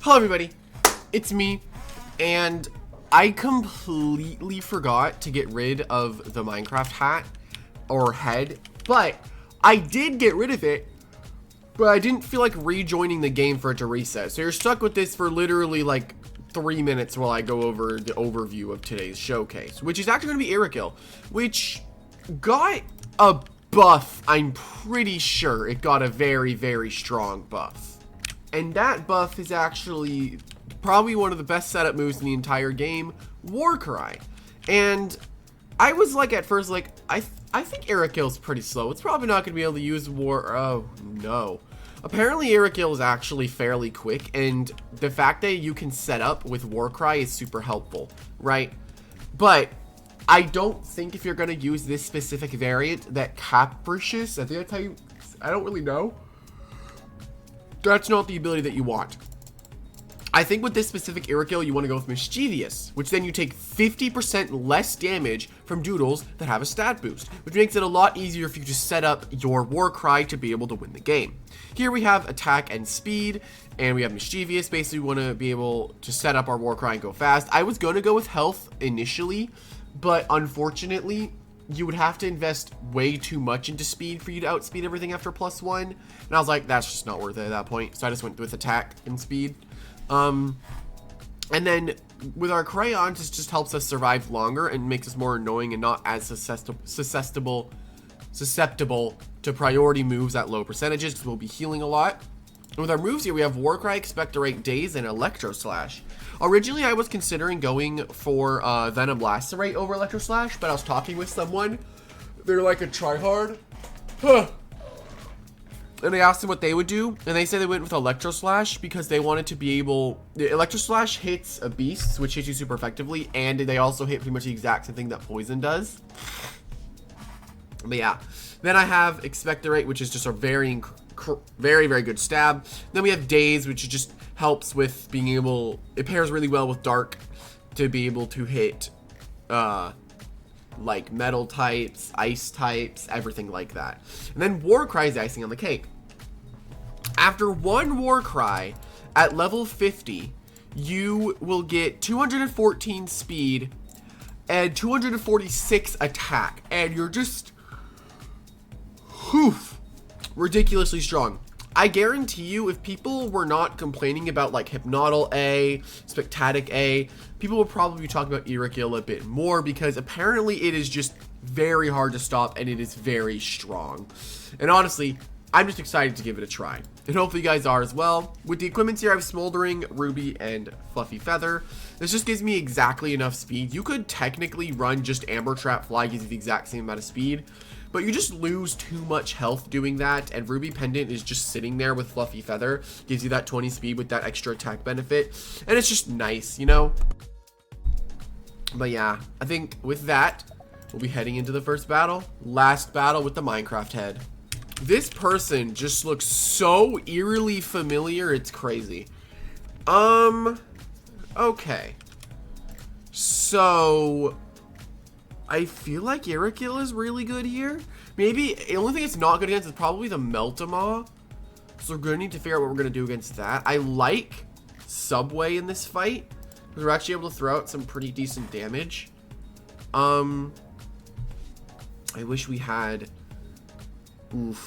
Hello everybody, it's me, and I completely forgot to get rid of the Minecraft hat, or head, but I did get rid of it, but I didn't feel like rejoining the game for it to reset. So you're stuck with this for literally like 3 minutes while I go over the overview of today's showcase, which is actually going to be Irikil, which got a buff. I'm pretty sure it got a very, very strong buff. And that buff is actually probably one of the best setup moves in the entire game, Warcry. And I was like, at first, like, I think Irikil's pretty slow. It's probably not going to be able to use oh, no. Apparently, Irikil is actually fairly quick, and the fact that you can set up with Warcry is super helpful, right? But I don't think if you're going to use this specific variant that Capricious, I think that's how you, I don't really know. That's not the ability that you want. I think with this specific Irikil, you want to go with Mischievous, which then you take 50% less damage from Doodles that have a stat boost, which makes it a lot easier for you to set up your Warcry to be able to win the game. Here we have attack and speed, and we have Mischievous. Basically, we want to be able to set up our Warcry and go fast. I was going to go with health initially, but unfortunately, you would have to invest way too much into speed for you to outspeed everything after +1. And I was like, that's just not worth it at that point. So I just went with attack and speed. And then with our crayons, it just helps us survive longer and makes us more annoying and not as susceptible to priority moves at low percentages, because we'll be healing a lot. And with our moves here, we have Warcry, Expectorate, Daze, and Electro Slash. Originally, I was considering going for Venom Lacerate over Electro Slash, but I was talking with someone. They're like a tryhard. And I asked them what they would do, and they said they went with Electro Slash because they wanted to be able... Electro Slash hits a beast, which hits you super effectively, and they also hit pretty much the exact same thing that Poison does. But yeah. Then I have Expectorate, which is just a very, very good stab. Then we have Daze, which just helps with being able... It pairs really well with Dark to be able to hit... like metal types, ice types, everything like that. And then Warcry is icing on the cake. After one Warcry at level 50, you will get 214 speed and 246 attack, and you're just ridiculously strong. I guarantee you, if people were not complaining about like Hypnotal A, Spectatic A, people would probably be talking about Irikil a bit more, because apparently it is just very hard to stop and it is very strong. And honestly, I'm just excited to give it a try. And hopefully you guys are as well. With the equipment here, I have Smoldering, Ruby, and Fluffy Feather. This just gives me exactly enough speed. You could technically run just Amber Trap Fly, gives you the exact same amount of speed, but you just lose too much health doing that, and Ruby Pendant is just sitting there with Fluffy Feather. Gives you that 20 speed with that extra attack benefit, and it's just nice, you know? But yeah, I think with that, we'll be heading into the first battle. Last battle with the Minecraft head. This person just looks so eerily familiar, it's crazy. Okay. So... I feel like Irikil is really good here. Maybe the only thing it's not good against is probably the Meltamaw. So we're going to need to figure out what we're going to do against that. I like Subway in this fight, because we're actually able to throw out some pretty decent damage. I wish we had...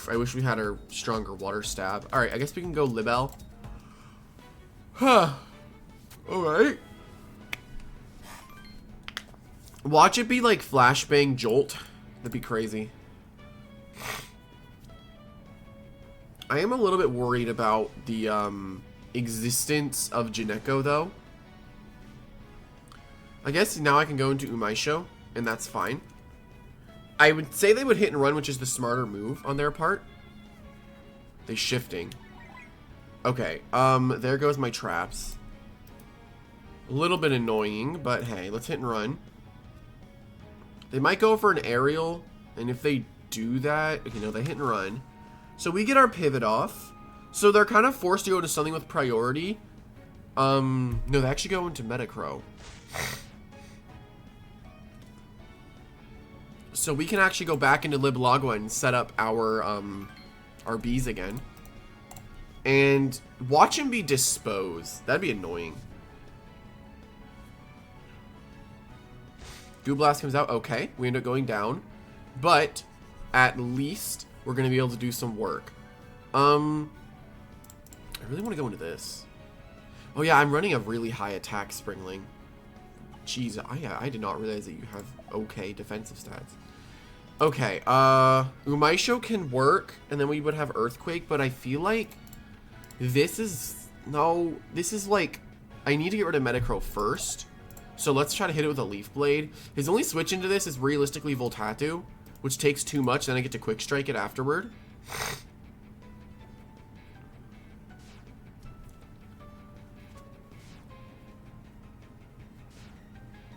I wish we had our stronger water stab. Alright, I guess we can go Libel. Alright. Watch it be like Flashbang Jolt. That'd be crazy. I am a little bit worried about the existence of Jineko, though. I guess now I can go into Umaisho, and that's fine. I would say they would hit and run, which is the smarter move on their part. They shifting. Okay, there goes my traps. A little bit annoying, but hey, let's hit and run. They might go for an aerial, and if they do that, okay, no, they hit and run. So we get our pivot off. So they're kind of forced to go to something with priority. No, they actually go into Metacrow. So we can actually go back into Liblagua and set up our bees again. And watch him be disposed. That'd be annoying. Goo Blast comes out. Okay, we end up going down. But at least we're going to be able to do some work. I really want to go into this. Oh yeah, I'm running a really high attack Springling. Jeez, I did not realize that you have okay defensive stats. Okay, Umaisho can work, and then we would have Earthquake, but I feel like this is... No, this is like... I need to get rid of Metacrow first. So let's try to hit it with a Leaf Blade. His only switch into this is realistically Voltatu, which takes too much, then I get to Quick Strike it afterward.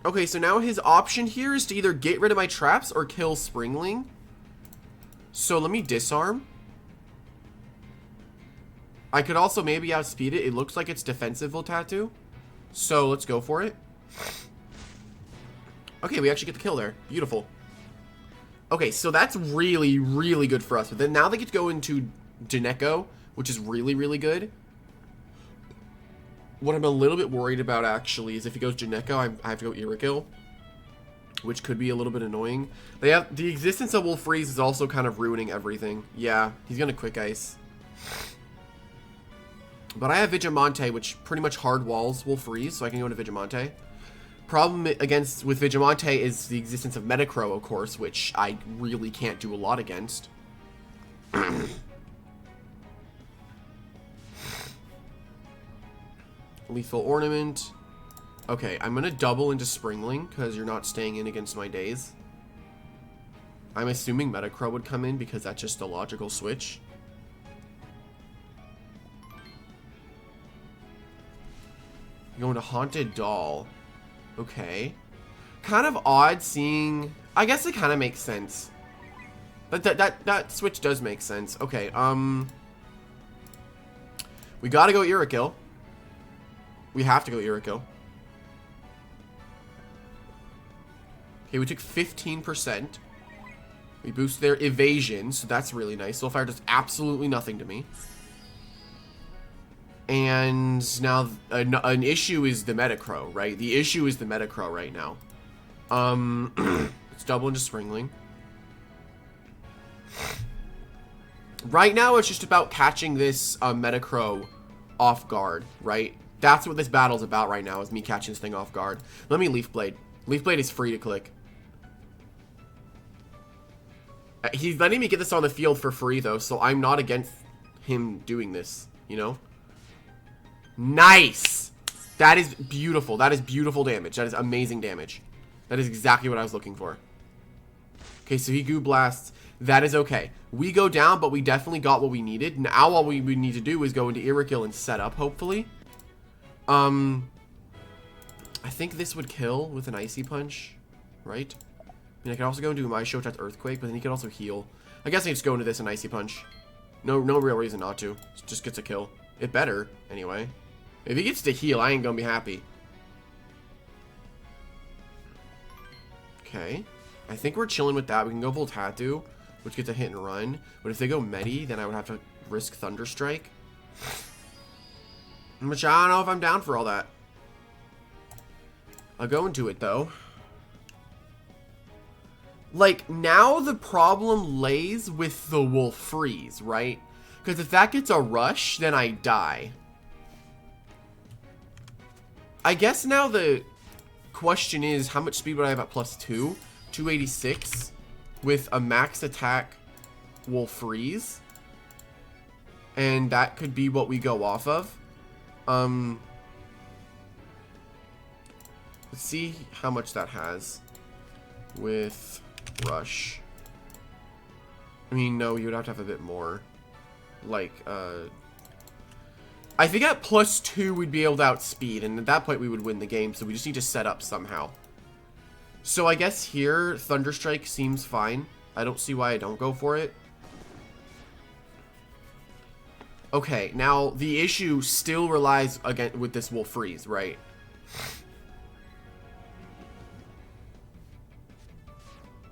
Okay, so now his option here is to either get rid of my traps or kill Springling. So let me disarm. I could also maybe outspeed it. It looks like it's defensive Voltatu. So let's go for it. Okay, we actually get the kill there. Beautiful. Okay, so that's really, really good for us. But then now they get to go into Jineko, which is really, really good. What I'm a little bit worried about, actually, is if he goes Jineko, I have to go Irikil, which could be a little bit annoying. They have the existence of Wolf Freeze is also kind of ruining everything. Yeah, he's gonna Quick Ice. But I have Vigimante, which pretty much hard walls Wolf Freeze, so I can go into Vigimante. Problem with Vigimante is the existence of Metacrow, of course, which I really can't do a lot against. Lethal Ornament. Okay, I'm gonna double into Springling because you're not staying in against my days. I'm assuming Metacrow would come in because that's just a logical switch. Going to Haunted Doll. Okay. Kind of odd seeing... I guess it kind of makes sense. But that switch does make sense. Okay, we gotta go Irikil. We have to go Irikil. Okay, we took 15%. We boost their evasion, so that's really nice. Soulfire does absolutely nothing to me. And now an issue is the Metacrow, right? The issue is the Metacrow right now. Let's double into Springling. Right now, it's just about catching this Metacrow off guard, right? That's what this battle's about right now, is me catching this thing off guard. Let me Leaf Blade. Leaf Blade is free to click. He's letting me get this on the field for free, though, so I'm not against him doing this, you know? Nice! That is beautiful. That is beautiful damage. That is amazing damage. That is exactly what I was looking for. Okay, so he Goo Blasts. That is okay. We go down, but we definitely got what we needed. Now all we need to do is go into Irikil and set up, hopefully. I think this would kill with an Icy Punch, right? I mean, I could also go into my show that's Earthquake, but then he could also heal. I guess I just go into this and Icy Punch. No real reason not to. It just gets a kill. It better, anyway. If he gets to heal, I ain't gonna be happy. Okay. I think we're chilling with that. We can go Voltatu, which gets a hit and run. But if they go Medi, then I would have to risk Thunder Strike. Which I don't know if I'm down for all that. I'll go into it, though. Like, now the problem lays with the Wolf Freeze, right? Because if that gets a rush, then I die. I guess now the question is, how much speed would I have at +2? 286 with a max attack Wolf Freeze. And that could be what we go off of. Let's see how much that has with Rush. I mean, no, you would have to have a bit more. Like, I think at +2 we'd be able to outspeed, and at that point we would win the game, so we just need to set up somehow. So I guess here, Thunder Strike seems fine. I don't see why I don't go for it. Okay, now the issue still relies again with this Wolf Freeze, right?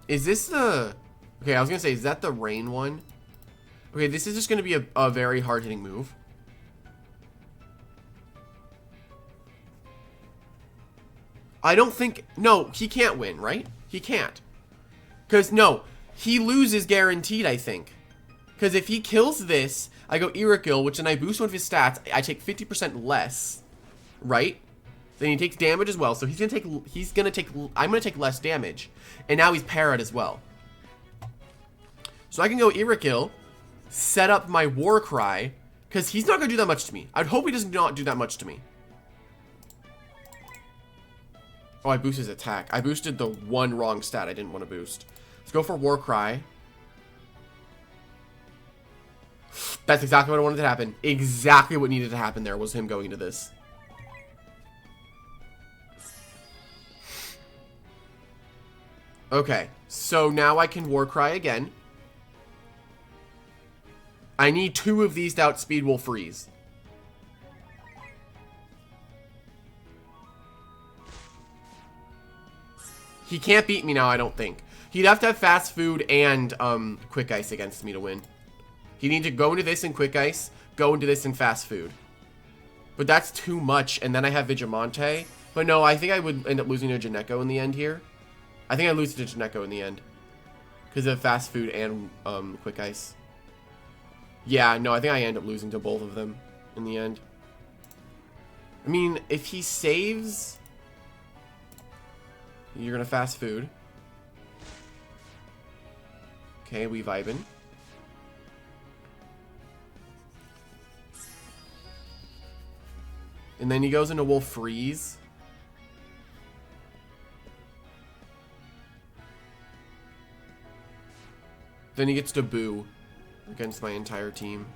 Is this the... Okay, I was gonna say, is that the Rain one? Okay, this is just gonna be a very hard-hitting move. I don't think... No, he can't win, right? He can't. Because, no, he loses guaranteed, I think. Because if he kills this, I go Irikil, which then I boost one of his stats. I take 50% less, right? Then he takes damage as well. So I'm gonna take less damage. And now he's parried as well. So I can go Irikil, set up my war cry, because he's not gonna do that much to me. I'd hope he does not do that much to me. Oh, I boosted his attack. I boosted the one wrong stat I didn't want to boost. Let's go for war cry. That's exactly what I wanted to happen. Exactly what needed to happen there was him going into this. Okay, so now I can war cry again. I need 2 of these to outspeed Wolf Freeze. He can't beat me now, I don't think. He'd have to have fast food and quick ice against me to win. He'd need to go into this in quick ice, go into this in fast food. But that's too much, and then I have Vigilante. But no, I think I would end up losing to Janeko in the end here. I think I lose to Janeko in the end. Because of fast food and quick ice. Yeah, no, I think I end up losing to both of them in the end. I mean, if he saves... You're gonna fast food. Okay, we vibing. And then he goes into Wolf Freeze. Then he gets to boo against my entire team.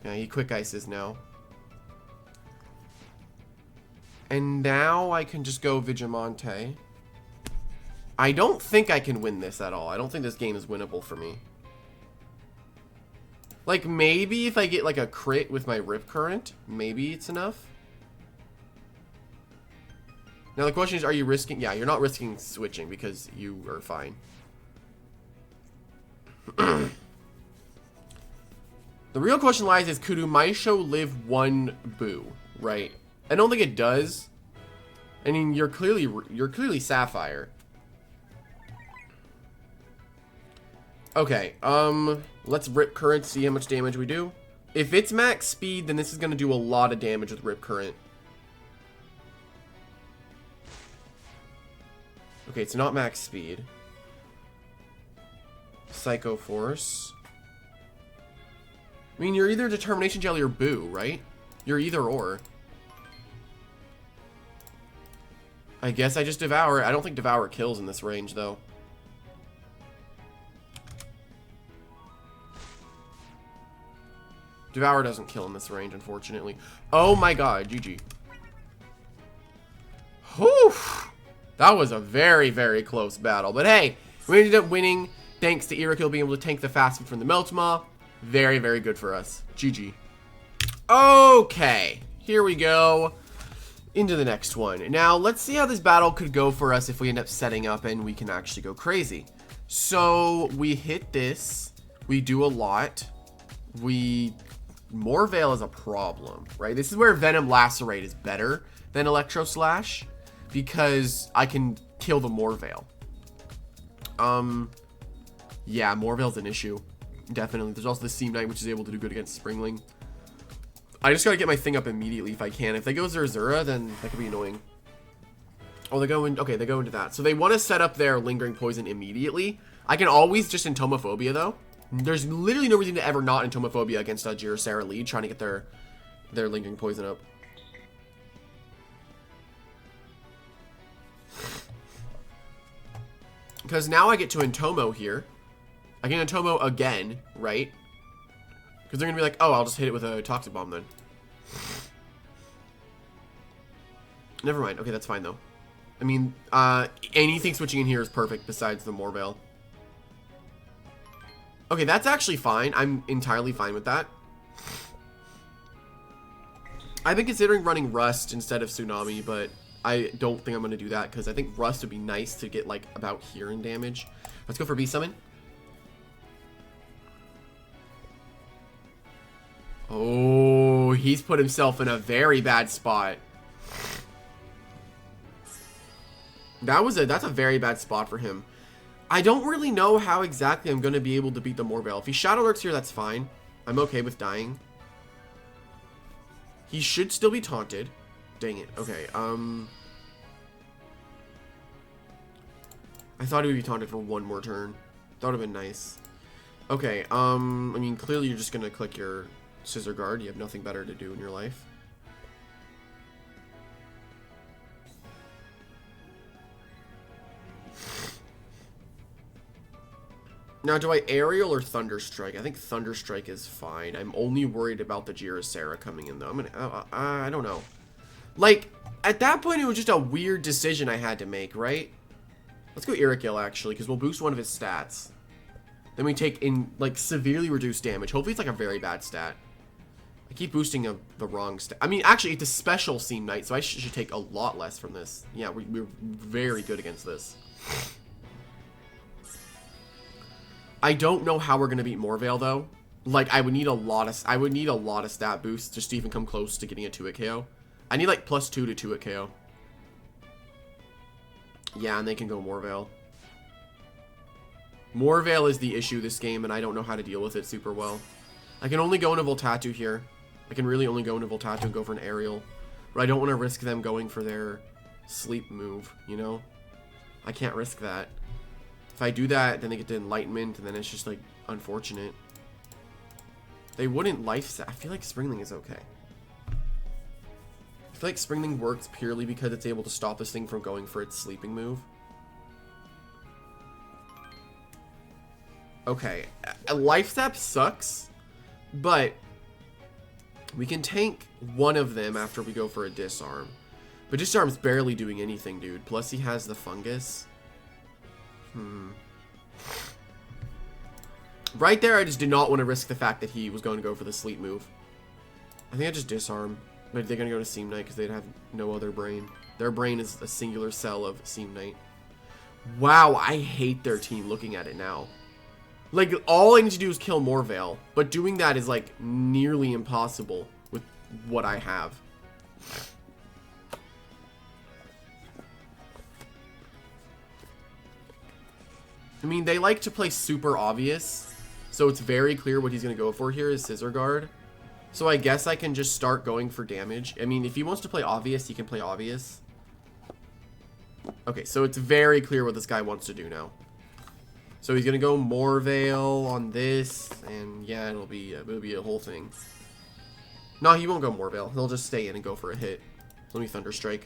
Yeah, he quick ices now. And now I can just go Vigilante. I don't think I can win this at all. I don't think this game is winnable for me. Like, maybe if I get, like, a crit with my Rip Current, maybe it's enough. Now, the question is, are you risking... Yeah, you're not risking switching because you are fine. The real question lies is, could Umaisho live one boo, right? I don't think it does. I mean, you're clearly Sapphire. Okay, let's Rip Current, see how much damage we do. If it's max speed, then this is going to do a lot of damage with Rip Current. Okay, it's not max speed. Psycho Force. I mean, you're either Determination Jelly or Boo, right? You're either or. I guess I just Devour. I don't think Devour kills in this range, though. Devour doesn't kill in this range, unfortunately. Oh my god, GG. Whew! That was a very, very close battle. But hey, we ended up winning thanks to Irikil being able to tank the fast food from the Meltmaw. Very, very good for us. GG. Okay, here we go. Into the next one. Now, let's see how this battle could go for us if we end up setting up and we can actually go crazy. So, we hit this. We do a lot. Morveil is a problem, right? This is where Venom Lacerate is better than Electro Slash because I can kill the Morveil. Yeah, Morveil's an issue. Definitely. There's also the Seam Knight, which is able to do good against Springling. I just gotta get my thing up immediately if I can. If they go Zerzura, then that could be annoying. Oh, they go in. Okay, they go into that. So they want to set up their Lingering Poison immediately. I can always just Entomophobia, though. There's literally no reason to ever not Entomophobia against Jirasara lead, trying to get their Lingering Poison up. Because now I get to Entomo here. I can Entomo again, right? Because they're going to be like, oh, I'll just hit it with a Toxic Bomb then. Never mind. Okay, that's fine, though. I mean, anything switching in here is perfect besides the Morveil. Okay, that's actually fine. I'm entirely fine with that. I've been considering running Rust instead of Tsunami, but I don't think I'm going to do that because I think Rust would be nice to get, like, about here in damage. Let's go for Beast Summon. Oh, he's put himself in a very bad spot. That's a very bad spot for him. I don't really know how exactly I'm going to be able to beat the Morvale. If he Shadow Lurks here, that's fine. I'm okay with dying. He should still be taunted. Dang it. Okay, I thought he would be taunted for one more turn. That would have been nice. Okay, I mean, clearly you're just going to click your Scissor Guard. You have nothing better to do in your life. Now, do I Aerial or Thunderstrike? I think Thunderstrike is fine. I'm only worried about the Jirasera coming in, though. I don't know. Like, at that point, it was just a weird decision I had to make, right? Let's go Irikil, actually, because we'll boost one of his stats. Then we take in, like, severely reduced damage. Hopefully, it's, like, a very bad stat. I keep boosting the wrong stat. I mean, actually, it's a special Seam Knight, so I should take a lot less from this. Yeah, we're very good against this. I don't know how we're gonna beat Morvale though. Like I would need a lot of stat boosts just to even come close to getting a 2-hit KO. I need like +2 to 2-hit KO. Yeah, and they can go Morvale. Morvale is the issue this game, and I don't know how to deal with it super well. I can only go into Voltatu here. I can really only go into Voltatu and go for an aerial. But I don't want to risk them going for their sleep move, you know? I can't risk that. If I do that, then they get the Enlightenment, and then it's just, like, unfortunate. They wouldn't life... I feel like Springling is okay. I feel like Springling works purely because it's able to stop this thing from going for its sleeping move. Okay. A Life Sap sucks, but we can tank one of them after we go for a Disarm. But Disarm's barely doing anything, dude. Plus he has the Fungus. Right there, I just did not want to risk the fact that he was going to go for the sleep move. I think I just Disarm. But they're going to go to Seam Knight because they'd have no other brain. Their brain is a singular cell of Seam Knight. Wow, I hate their team looking at it now. Like, all I need to do is kill Morvale. But doing that is, like, nearly impossible with what I have. I mean, they like to play super obvious, so it's very clear what he's going to go for here is Scissor Guard. So I guess I can just start going for damage. I mean, if he wants to play obvious, he can play obvious. Okay, so it's very clear what this guy wants to do now. So he's going to go Morvale on this, and yeah, it'll be a whole thing. No, he won't go Morvale. He'll just stay in and go for a hit. Let me Thunderstrike.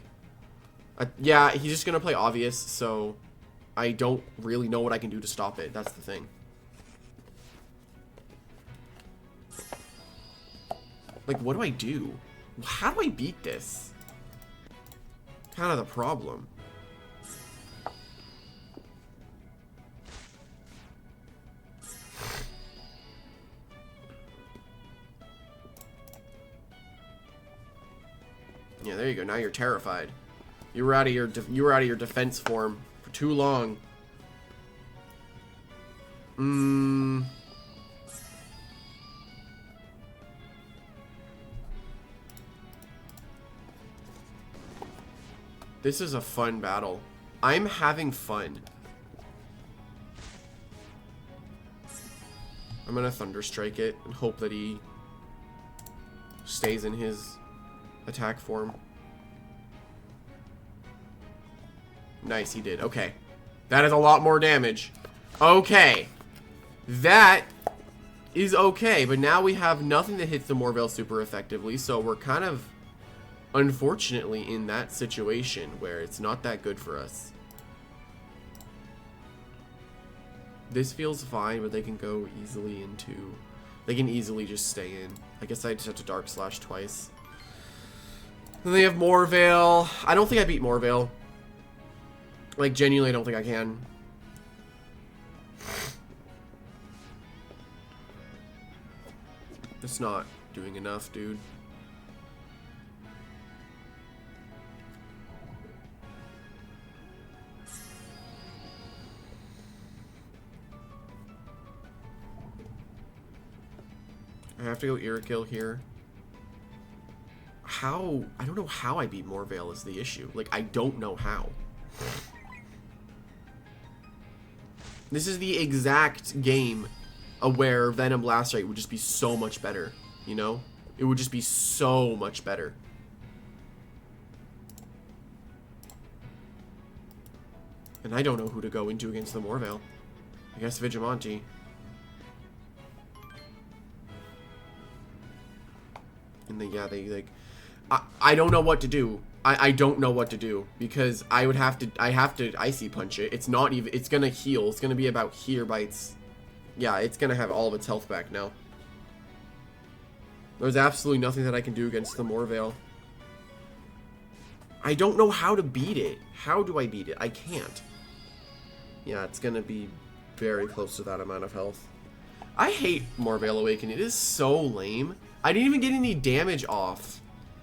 Yeah, he's just going to play obvious, so... I don't really know what I can do to stop it. That's the thing. Like, what do I do? How do I beat this? Kind of the problem. Yeah, there you go. Now you're terrified. You were out of your defense form. Too long. This is a fun battle. I'm having fun. I'm gonna Thunderstrike it and hope that he stays in his attack form. Nice, he did. Okay. That is a lot more damage. Okay. That is okay, but now we have nothing that hits the Morvale super effectively, so we're kind of, unfortunately, in that situation where it's not that good for us. This feels fine, but they can go easily into... They can easily just stay in. I guess I just have to Dark Slash twice. Then they have Morvale. I don't think I beat Morvale. Like, genuinely, I don't think I can. It's not doing enough, dude. I have to go Irikil here. How? I don't know how I beat Morvale is the issue. Like, I don't know how. This is the exact game where Venom Blast Rate would just be so much better, you know? It would just be so much better. And I don't know who to go into against the Morvale. I guess Vigilante. And they like... I don't know what to do. I don't know what to do. Because I have to Icy Punch it. It's not even... It's gonna heal. It's gonna be about here by its... Yeah, it's gonna have all of its health back now. There's absolutely nothing that I can do against the Morvale. I don't know how to beat it. How do I beat it? I can't. Yeah, it's gonna be very close to that amount of health. I hate Morvale Awakening. It is so lame. I didn't even get any damage off.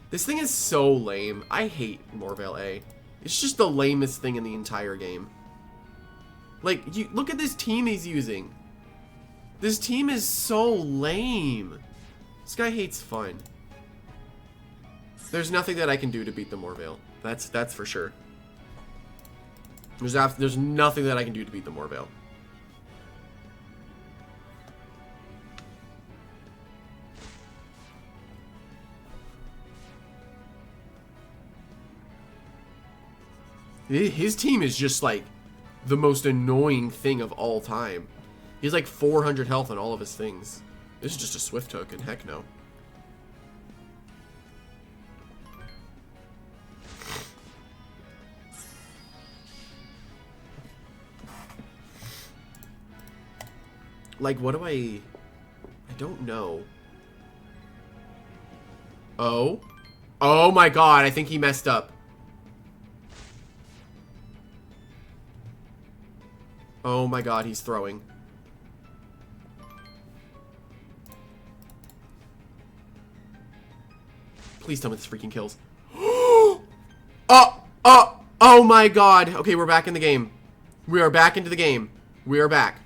This thing is so lame. I hate Morvale A. It's just the lamest thing in the entire game. Like, look at this team he's using. This team is so lame. This guy hates fun. There's nothing that I can do to beat the Morvale. That's for sure. There's nothing that I can do to beat the Morvale. His team is just like the most annoying thing of all time. He's like 400 health on all of his things. This is just a Swift Hook, and heck no. Like, what do I don't know. Oh. Oh my god, I think he messed up. Oh my god, he's throwing. Please tell me this freaking kills. Oh my god. Okay, we're back in the game. We are back into the game. We are back.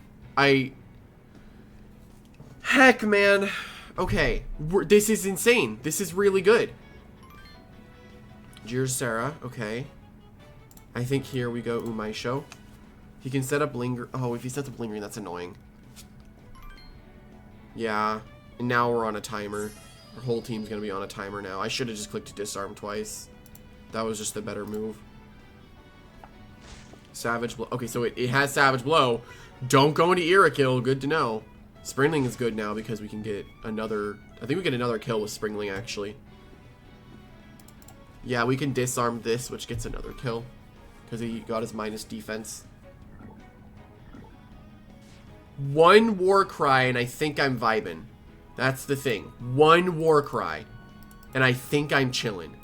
Heck, man. Okay. This is insane. This is really good. Dear Sarah. Okay. I think here we go Umaisho. He can set up linger. Oh, if he sets up lingering, that's annoying. Yeah. And now we're on a timer. Our whole team's gonna be on a timer now. I should have just clicked disarm twice. That was just a better move. Savage Blow. Okay, so it has Savage Blow. Don't go into Irikil. Good to know. Springling is good now because we can get another... I think we get another kill with Springling, actually. Yeah, we can disarm this, which gets another kill. Because he got his minus defense. One war cry, and I think I'm vibing. That's the thing. One war cry, and I think I'm chilling.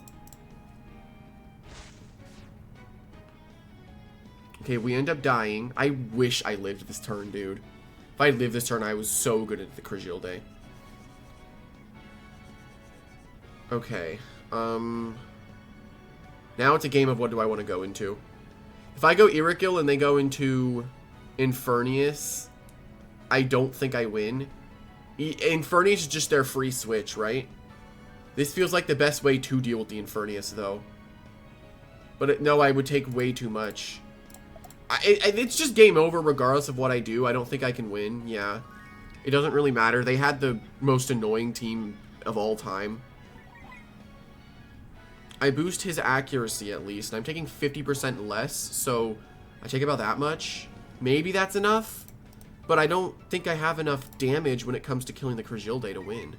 Okay, we end up dying. I wish I lived this turn, dude. If I lived this turn, I was so good at the Crigilde. Okay. Now it's a game of what do I want to go into. If I go Irikil and they go into Infernius, I don't think I win. Infernius is just their free switch, right? This feels like the best way to deal with the Infernius, though. But no, I would take way too much. It's just game over regardless of what I do. I don't think I can win. Yeah. It doesn't really matter. They had the most annoying team of all time. I boost his accuracy at least. And I'm taking 50% less, so I take about that much. Maybe that's enough. But I don't think I have enough damage when it comes to killing the Crigilde to win.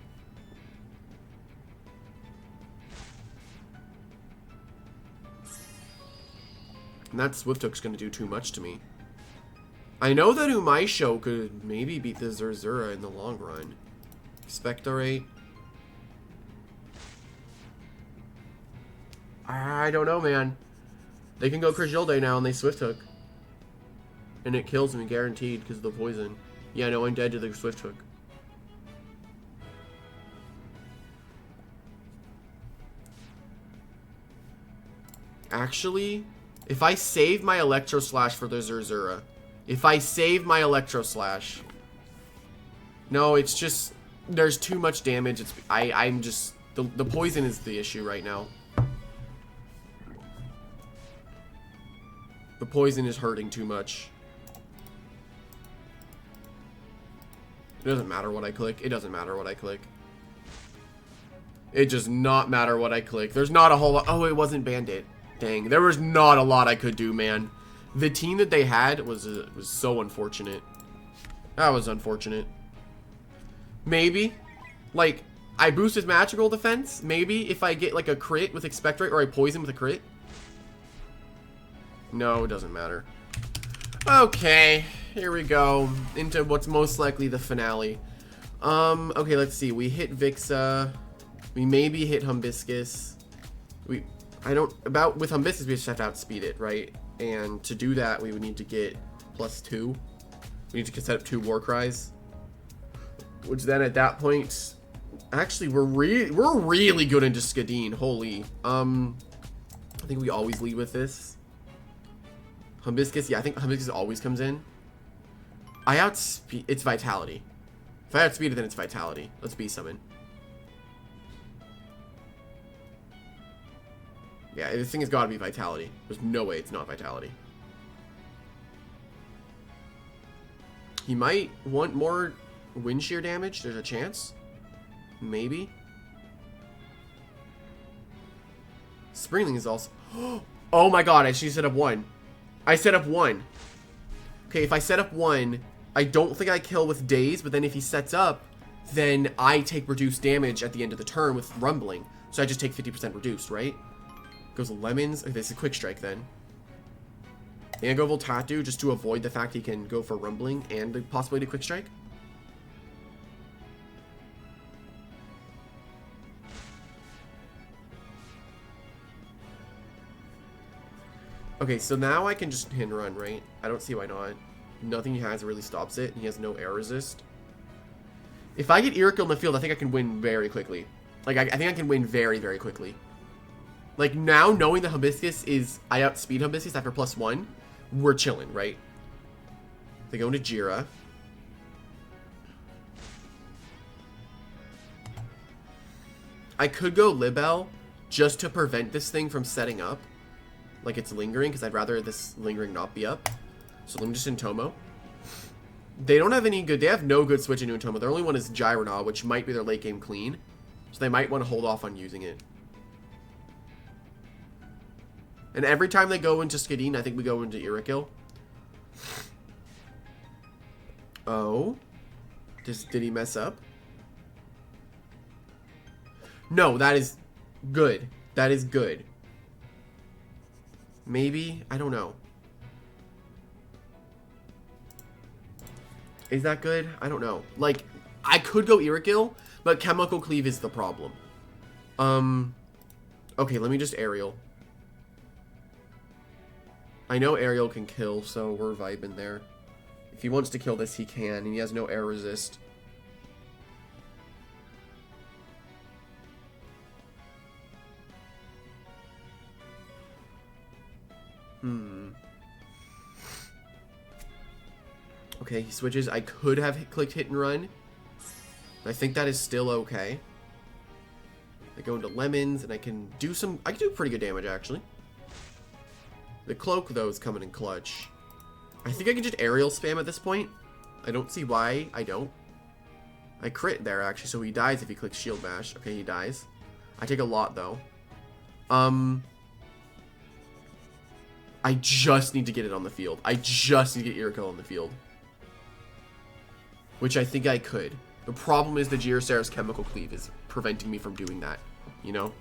And that Swift Hook's going to do too much to me. I know that Umaisho could maybe beat the Zerzura in the long run. Expectorate. I don't know, man. They can go Crigilde now and they Swift Hook. And it kills me guaranteed because of the poison. Yeah, no, I'm dead to the Swift Hook. Actually, if I save my Electro Slash for the Zerzura. If I save my Electro Slash. No, it's just... There's too much damage. I'm just... The poison is the issue right now. The poison is hurting too much. It doesn't matter what I click. It doesn't matter what I click. It does not matter what I click. There's not a whole lot. Oh, it wasn't Bandit. Dang. There was not a lot I could do, man. The team that they had was so unfortunate. That was unfortunate. Maybe. Like, I boosted magical defense. Maybe if I get, like, a crit with Expectorate or I poison with a crit. No, it doesn't matter. Okay. Here we go. Into what's most likely the finale. Okay, let's see. We hit Vixa. We maybe hit Humbiscus. With Humbiscus, we just have to outspeed it, right? And to do that, we would need to get +2. We need to set up 2 War Cries. Which then at that point, actually, we're really good into Skadeen. Holy. I think we always lead with this. Humbiscus, yeah, I think Humbiscus always comes in. I outspeed, it's Vitality. If I outspeed it, then it's Vitality. Let's Beast Summon. Yeah, this thing has got to be Vitality. There's no way it's not Vitality. He might want more wind shear damage. There's a chance. Maybe. Springling is also... Oh my god, I actually set up 1. I set up 1. Okay, if I set up 1, I don't think I kill with Daze, but then if he sets up, then I take reduced damage at the end of the turn with Rumbling. So I just take 50% reduced, right? Goes Lemons. Okay, this is Quick Strike then. And go Voltatu just to avoid the fact he can go for Rumbling and the possibility to Quick Strike. Okay, so now I can just hit and run, right? I don't see why not. Nothing he has really stops it. He has no air resist. If I get Irikil in the field, I think I can win very quickly. Like, I think I can win very, very quickly. Like, now knowing that Hibiscus is... I outspeed Hibiscus after +1, we're chilling, right? They go into Jira. I could go Libel just to prevent this thing from setting up. Like it's lingering, because I'd rather this lingering not be up. So let me just Intomo. They don't have any good... They have no good switch into Intomo. Their only one is Gyronaw, which might be their late game clean. So they might want to hold off on using it. And every time they go into Skadeen, I think we go into Irikil. Oh. Did he mess up? No, that is good. That is good. Maybe? I don't know. Is that good? I don't know. Like, I could go Irikil, but Chemical Cleave is the problem. Okay, let me just Aerial. I know Aerial can kill, so we're vibing there. If he wants to kill this, he can, and he has no air resist. Okay, he switches. I could have clicked hit and run. I think that is still okay. I go into Lemons, and I can do some... I can do pretty good damage, actually. The Cloak, though, is coming in clutch. I think I can just Aerial spam at this point. I don't see why I don't. I crit there, actually, so he dies if he clicks Shield Bash. Okay, he dies. I take a lot, though. I just need to get it on the field. I just need to get Irikil on the field. Which I think I could. The problem is the Gyroceras Chemical Cleave is preventing me from doing that. You know?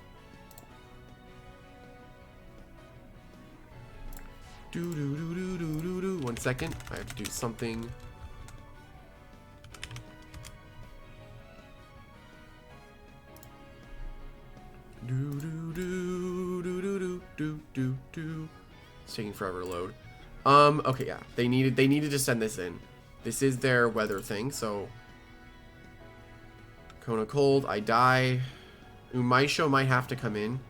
Do. 1 second. I have to do something. Do. It's taking forever to load. Okay, yeah. They needed to send this in. This is their weather thing, so... Kona Cold, I die. Umaisho might have to come in.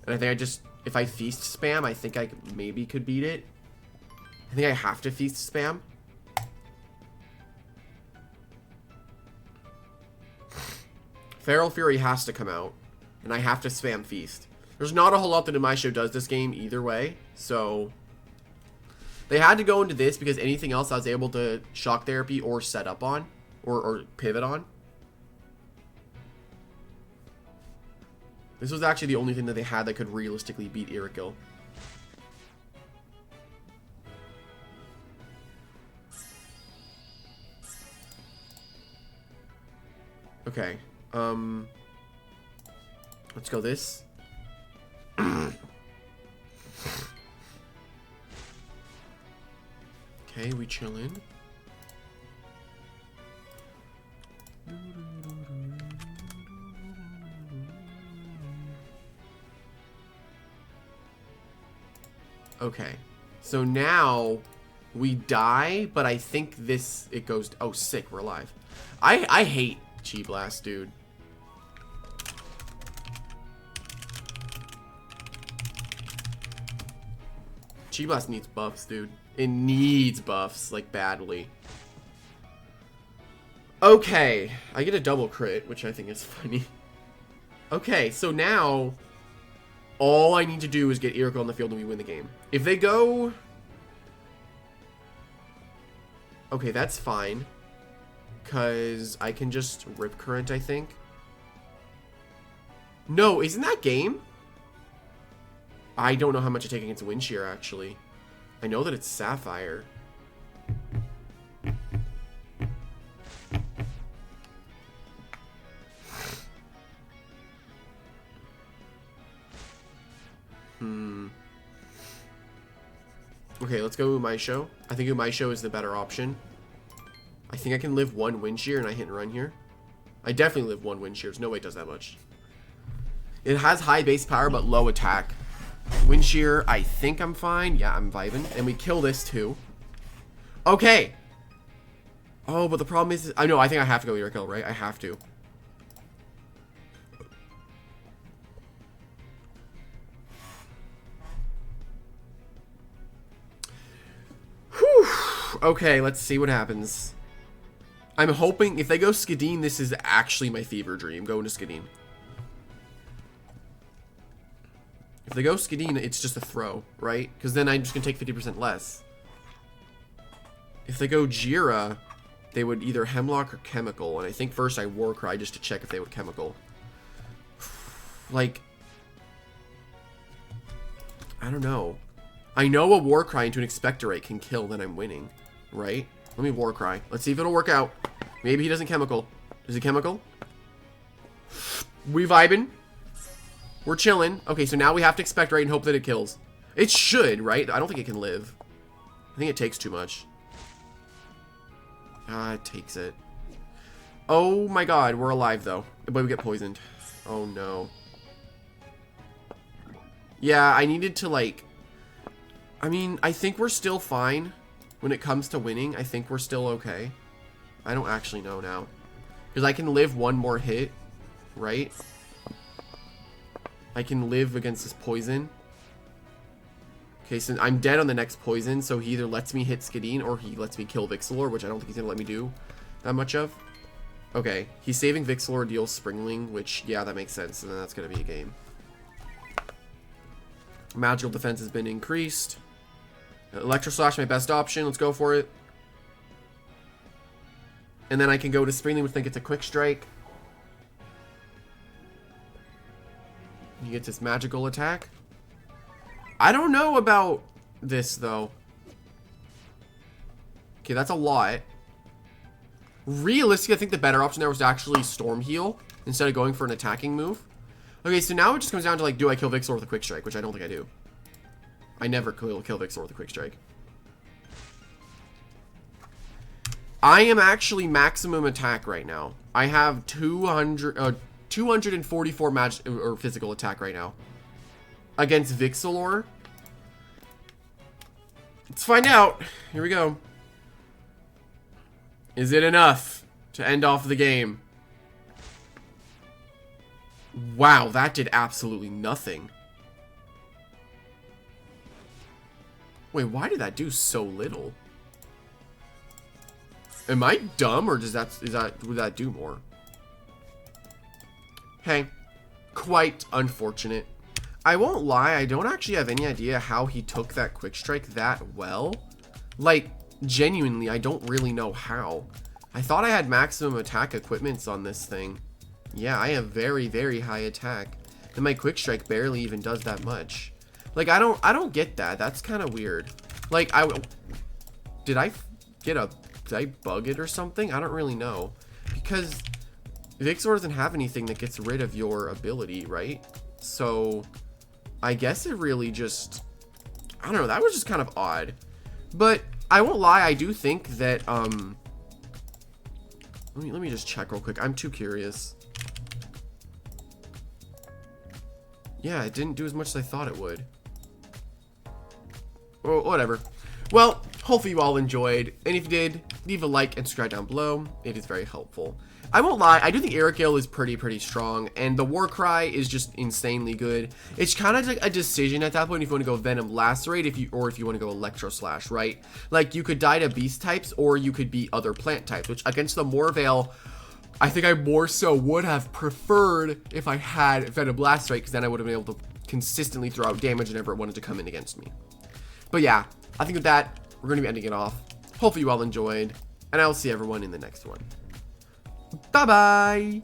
And I think I just... If I Feast spam, I think I maybe could beat it. I think I have to Feast spam. Feral Fury has to come out. And I have to spam Feast. There's not a whole lot that Umaisho does this game either way, so... They had to go into this because anything else I was able to Shock Therapy or set up on. Or pivot on. This was actually the only thing that they had that could realistically beat Irikil. Okay. Let's go this. Okay, we chillin'. Okay. So now we die, but I think this it goes. Oh, sick, we're alive. I hate Chi Blast, dude. Chi Blast needs buffs, dude. It needs buffs, like, badly. Okay. I get a double crit, which I think is funny. Okay, so now all I need to do is get Irikil on the field and we win the game. If they go... Okay, that's fine. Because I can just Rip Current, I think. No, isn't that game? I don't know how much I take against Wind Shear, actually. I know that it's Sapphire. Okay, let's go Umaisho. I think Umaisho is the better option. I think I can live one Wind Shear and I hit and run here. I definitely live one Wind Shear. There's no way it does that much. It has high base power but low attack. Wind Shear, I think I'm fine. Yeah, I'm vibing. And we kill this too. Okay. Oh, but the problem is... I know, I think I have to go Irikil, right? I have to. Whew. Okay, let's see what happens. I'm hoping if they go Skadeen, this is actually my fever dream. Going to Skadeen. If they go Skadeen, it's just a throw, right? Because then I'm just going to take 50% less. If they go Jira, they would either Hemlock or Chemical. And I think first I Warcry just to check if they would Chemical. Like, I don't know. I know a Warcry into an Expectorate can kill, then I'm winning, right? Let me Warcry. Let's see if it'll work out. Maybe he doesn't Chemical. Is it Chemical? We vibing. We're chilling. Okay, so now we have to Expectorate and hope that it kills. It should, right? I don't think it can live. I think it takes too much. Ah, it takes it. Oh my god, we're alive though. But we get poisoned. Oh no. Yeah, I needed to like... I mean, I think we're still fine. When it comes to winning, I think we're still okay. I don't actually know now. Because I can live one more hit, right? I can live against this poison. Okay, so I'm dead on the next poison, so he either lets me hit Skadeen or he lets me kill Vixilor, which I don't think he's going to let me do that much of. Okay, he's saving Vixilor, deals Springling, which, yeah, that makes sense, and then that's going to be a game. Magical defense has been increased. Electro Slash, my best option. Let's go for it. And then I can go to Springling, which I think it's a Quick Strike. He gets his magical attack. I don't know about this, though. Okay, that's a lot. Realistically, I think the better option there was to actually Storm Heal instead of going for an attacking move. Okay, so now it just comes down to, like, do I kill Vixilor with a Quick Strike, which I don't think I do. I never kill Vixilor with a Quick Strike. I am actually maximum attack right now. I have 244 magic or physical attack right now against Vixilor. Let's find out. Here we go. Is it enough to end off the game? Wow, that did absolutely nothing. Wait, why did that do so little? Am I dumb, or would that do more? Hey, quite unfortunate. I won't lie, I don't actually have any idea how he took that Quick Strike that well. Like, genuinely, I don't really know how. I thought I had maximum attack equipments on this thing. Yeah, I have very, very high attack. And my quick strike barely even does that much. Like, I don't get that. That's kind of weird. Like, did I bug it or something? I don't really know. Because Vixor doesn't have anything that gets rid of your ability, right? So, I guess it really just, I don't know, that was just kind of odd. But, I won't lie, I do think that, let me just check real quick. I'm too curious. Yeah, it didn't do as much as I thought it would. Well, whatever. Well, hopefully you all enjoyed. And if you did, leave a like and subscribe down below. It is very helpful. I won't lie, I do think Irikil is pretty strong. And the War Cry is just insanely good. It's kind of like a decision at that point if you want to go Venom Lacerate or if you want to go Electro Slash, right? Like, you could die to beast types or you could be other plant types, which against the Morveil, I think I more so would have preferred if I had Venom Lacerate, because then I would have been able to consistently throw out damage whenever it wanted to come in against me. But yeah, I think with that, we're going to be ending it off. Hopefully you all enjoyed, and I will see everyone in the next one. Bye-bye!